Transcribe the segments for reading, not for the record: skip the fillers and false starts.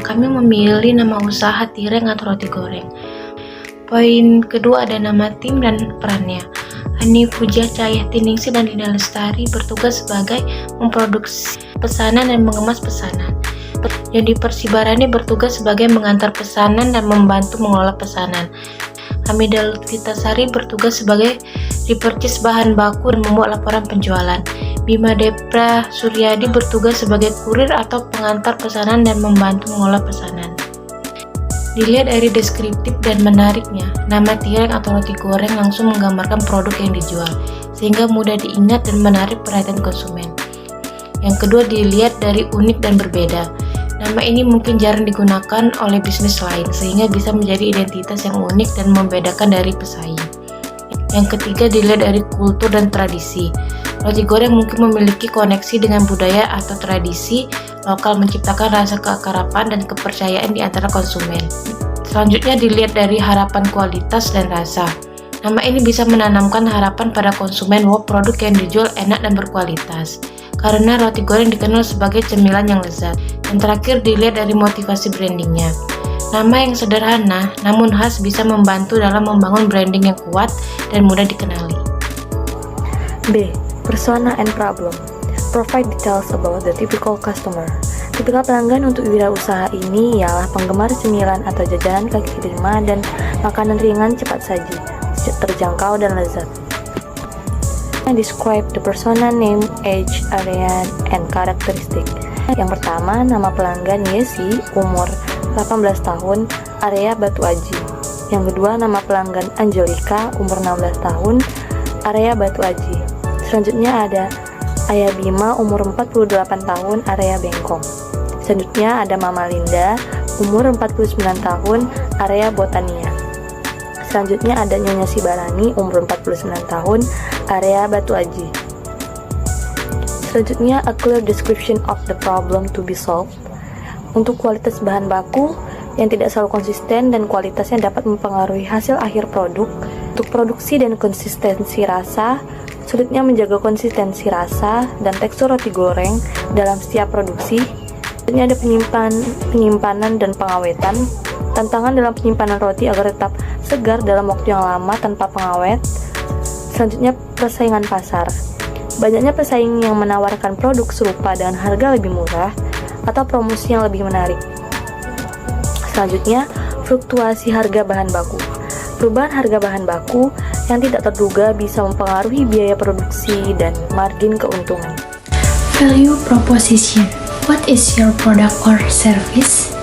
Kami memilih nama usaha Tireng atau roti goreng. Poin kedua ada nama tim dan perannya. Hani Puja Cahayatiningsih dan Dina Lestari bertugas sebagai memproduksi pesanan dan mengemas pesanan. Jadi Persibarani bertugas sebagai mengantar pesanan dan membantu mengelola pesanan. Hamidah Lutfitasari bertugas sebagai repurchase bahan baku dan membuat laporan penjualan. Bima Depra Suryadi bertugas sebagai kurir atau pengantar pesanan dan membantu mengelola pesanan. Dilihat dari deskriptif dan menariknya, nama Tireng atau roti goreng langsung menggambarkan produk yang dijual, sehingga mudah diingat dan menarik perhatian konsumen. Yang kedua dilihat dari unik dan berbeda. Nama ini mungkin jarang digunakan oleh bisnis lain, sehingga bisa menjadi identitas yang unik dan membedakan dari pesaing. Yang ketiga dilihat dari kultur dan tradisi. Roti goreng mungkin memiliki koneksi dengan budaya atau tradisi lokal, menciptakan rasa keakraban dan kepercayaan di antara konsumen. Selanjutnya dilihat dari harapan kualitas dan rasa. Nama ini bisa menanamkan harapan pada konsumen bahwa produk yang dijual enak dan berkualitas, karena roti goreng dikenal sebagai cemilan yang lezat. Dan terakhir dilihat dari motivasi brandingnya. Nama yang sederhana namun khas bisa membantu dalam membangun branding yang kuat dan mudah dikenali. B. Persona and problem. Provide details about the typical customer. Tipikal pelanggan untuk wirausaha ini ialah penggemar cemilan atau jajanan kaki lima dan makanan ringan cepat saji, terjangkau dan lezat. Describe the persona, name, age, area, and characteristic. Yang pertama, nama pelanggan Yesi, umur 18 tahun, area Batu Aji. Yang kedua, nama pelanggan Angelika, umur 16 tahun, area Batu Aji. Selanjutnya ada Ayah Bima, umur 48 tahun, area Bengkong. Selanjutnya ada Mama Linda, umur 49 tahun, area Botania. Selanjutnya ada Nyonya Sibarani, umur 49 tahun, area Batu Aji. Selanjutnya, a clear description of the problem to be solved. Untuk kualitas bahan baku yang tidak selalu konsisten dan kualitasnya dapat mempengaruhi hasil akhir produk. Untuk produksi dan konsistensi rasa, sulitnya menjaga konsistensi rasa dan tekstur roti goreng dalam setiap produksi. Selanjutnya ada penyimpanan dan pengawetan. Tantangan dalam penyimpanan roti agar tetap segar dalam waktu yang lama tanpa pengawet. Selanjutnya, persaingan pasar. Banyaknya pesaing yang menawarkan produk serupa dengan harga lebih murah atau promosi yang lebih menarik. Selanjutnya, fluktuasi harga bahan baku. Perubahan harga bahan baku yang tidak terduga bisa mempengaruhi biaya produksi dan margin keuntungan. Value proposition. What is your product or service?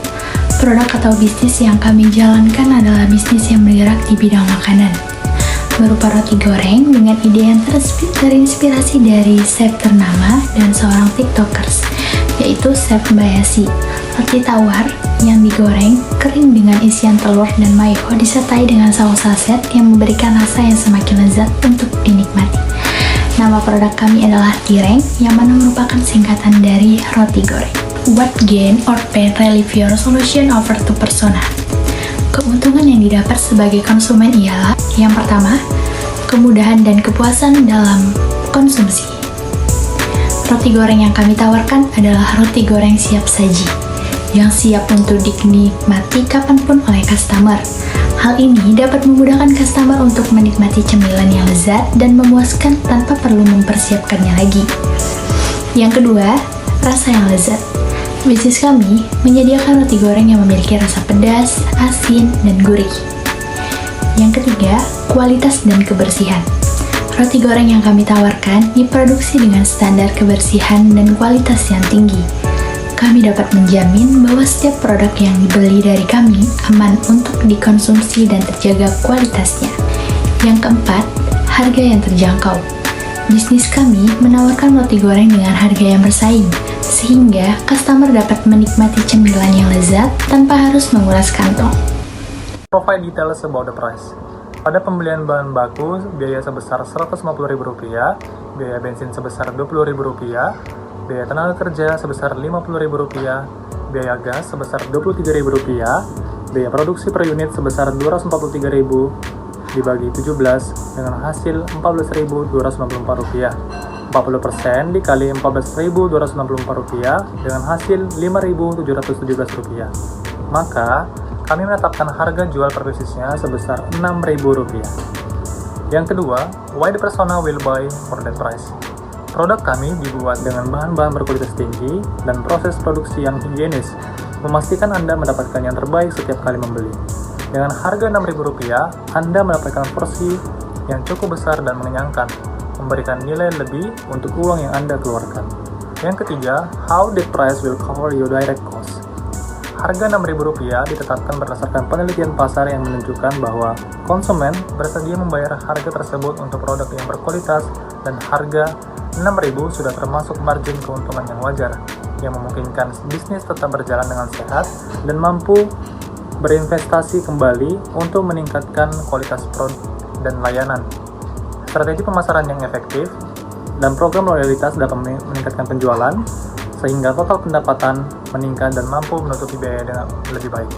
Produk atau bisnis yang kami jalankan adalah bisnis yang bergerak di bidang makanan, berupa roti goreng dengan ide yang terinspirasi dari chef ternama dan seorang tiktokers, yaitu Chef Bayasi. Roti tawar yang digoreng kering dengan isian telur dan mayo disertai dengan saus saset yang memberikan rasa yang semakin lezat untuk dinikmati. Nama produk kami adalah Tireng, yang mana merupakan singkatan dari roti goreng. What gain or pain relieve your solution offer to persona? Keuntungan yang didapat sebagai konsumen ialah yang pertama, kemudahan dan kepuasan dalam konsumsi. Roti goreng yang kami tawarkan adalah roti goreng siap saji, yang siap untuk dinikmati kapanpun oleh customer. Hal ini dapat memudahkan customer untuk menikmati cemilan yang lezat dan memuaskan tanpa perlu mempersiapkannya lagi. Yang kedua, rasa yang lezat. Bisnis kami menyediakan roti goreng yang memiliki rasa pedas, asin, dan gurih. Yang ketiga, kualitas dan kebersihan. Roti goreng yang kami tawarkan diproduksi dengan standar kebersihan dan kualitas yang tinggi. Kami dapat menjamin bahwa setiap produk yang dibeli dari kami aman untuk dikonsumsi dan terjaga kualitasnya. Yang keempat, harga yang terjangkau. Bisnis kami menawarkan roti goreng dengan harga yang bersaing, sehingga customer dapat menikmati cemilan yang lezat tanpa harus menguras kantong. Provide details about the price. Pada pembelian bahan baku, biaya sebesar Rp150.000, biaya bensin sebesar Rp20.000, biaya tenaga kerja sebesar Rp50.000, biaya gas sebesar Rp23.000, biaya produksi per unit sebesar Rp243.000 dibagi 17 dengan hasil Rp14.294. 40% dikali Rp14.264 dengan hasil Rp5.717. Maka, kami menetapkan harga jual per piecesnya sebesar Rp6.000. Yang kedua, why the persona will buy for that price. Produk kami dibuat dengan bahan-bahan berkualitas tinggi dan proses produksi yang higienis, memastikan Anda mendapatkan yang terbaik setiap kali membeli. Dengan harga Rp6.000, Anda mendapatkan porsi yang cukup besar dan mengenyangkan, memberikan nilai lebih untuk uang yang Anda keluarkan. Yang ketiga, how the price will cover your direct cost. Harga Rp6.000 ditetapkan berdasarkan penelitian pasar yang menunjukkan bahwa konsumen bersedia membayar harga tersebut untuk produk yang berkualitas dan harga Rp6.000 sudah termasuk margin keuntungan yang wajar, yang memungkinkan bisnis tetap berjalan dengan sehat dan mampu berinvestasi kembali untuk meningkatkan kualitas produk dan layanan. Strategi pemasaran yang efektif dan program loyalitas dapat meningkatkan penjualan, sehingga total pendapatan meningkat dan mampu menutupi biaya dengan lebih baik.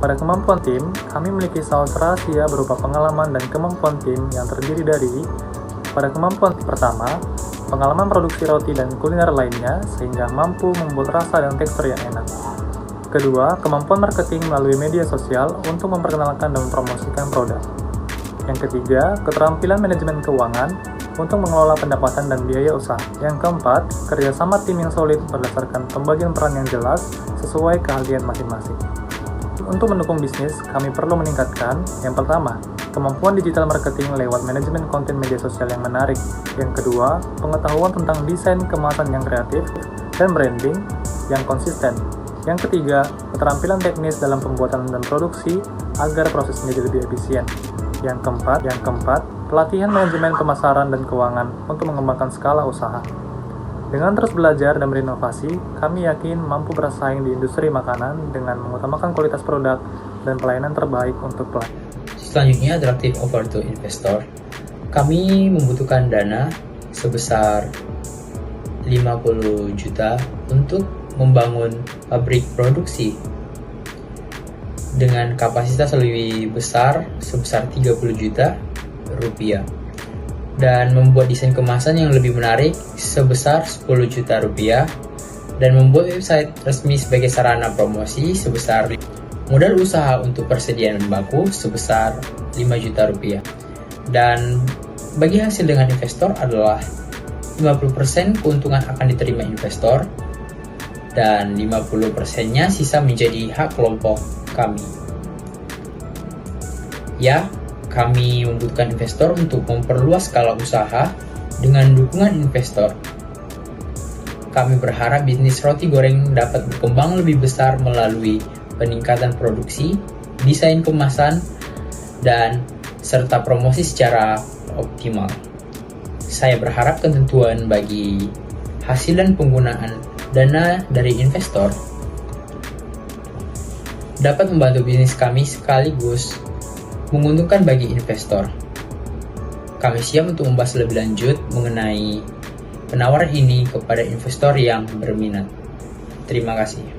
Pada kemampuan tim, kami memiliki saus rahasia berupa pengalaman dan kemampuan tim yang terdiri dari: pada kemampuan pertama, pengalaman produksi roti dan kuliner lainnya sehingga mampu membuat rasa dan tekstur yang enak. Kedua, kemampuan marketing melalui media sosial untuk memperkenalkan dan mempromosikan produk. Yang ketiga, keterampilan manajemen keuangan untuk mengelola pendapatan dan biaya usaha. Yang keempat, kerjasama tim yang solid berdasarkan pembagian peran yang jelas sesuai keahlian masing-masing. Untuk mendukung bisnis, kami perlu meningkatkan: yang pertama, kemampuan digital marketing lewat manajemen konten media sosial yang menarik. Yang kedua, pengetahuan tentang desain kemasan yang kreatif dan branding yang konsisten. Yang ketiga, keterampilan teknis dalam pembuatan dan produksi agar proses menjadi lebih efisien. Yang keempat, pelatihan manajemen pemasaran dan keuangan untuk mengembangkan skala usaha. Dengan terus belajar dan berinovasi, kami yakin mampu bersaing di industri makanan dengan mengutamakan kualitas produk dan pelayanan terbaik untuk pelanggan. Selanjutnya, attractive offer to investor. Kami membutuhkan dana sebesar 50 juta untuk membangun pabrik produksi dengan kapasitas lebih besar sebesar 30 juta rupiah dan membuat desain kemasan yang lebih menarik sebesar 10 juta rupiah dan membuat website resmi sebagai sarana promosi sebesar modal usaha untuk persediaan baku sebesar 5 juta rupiah. Dan bagi hasil dengan investor adalah 50% keuntungan akan diterima investor dan 50%-nya sisa menjadi hak kelompok kami. Ya, kami membutuhkan investor untuk memperluas skala usaha. Dengan dukungan investor, kami berharap bisnis roti goreng dapat berkembang lebih besar melalui peningkatan produksi, desain kemasan, dan serta promosi secara optimal. Saya berharap ketentuan bagi hasil dan penggunaan dana dari investor dapat membantu bisnis kami sekaligus menguntungkan bagi investor. Kami siap untuk membahas lebih lanjut mengenai penawaran ini kepada investor yang berminat. Terima kasih.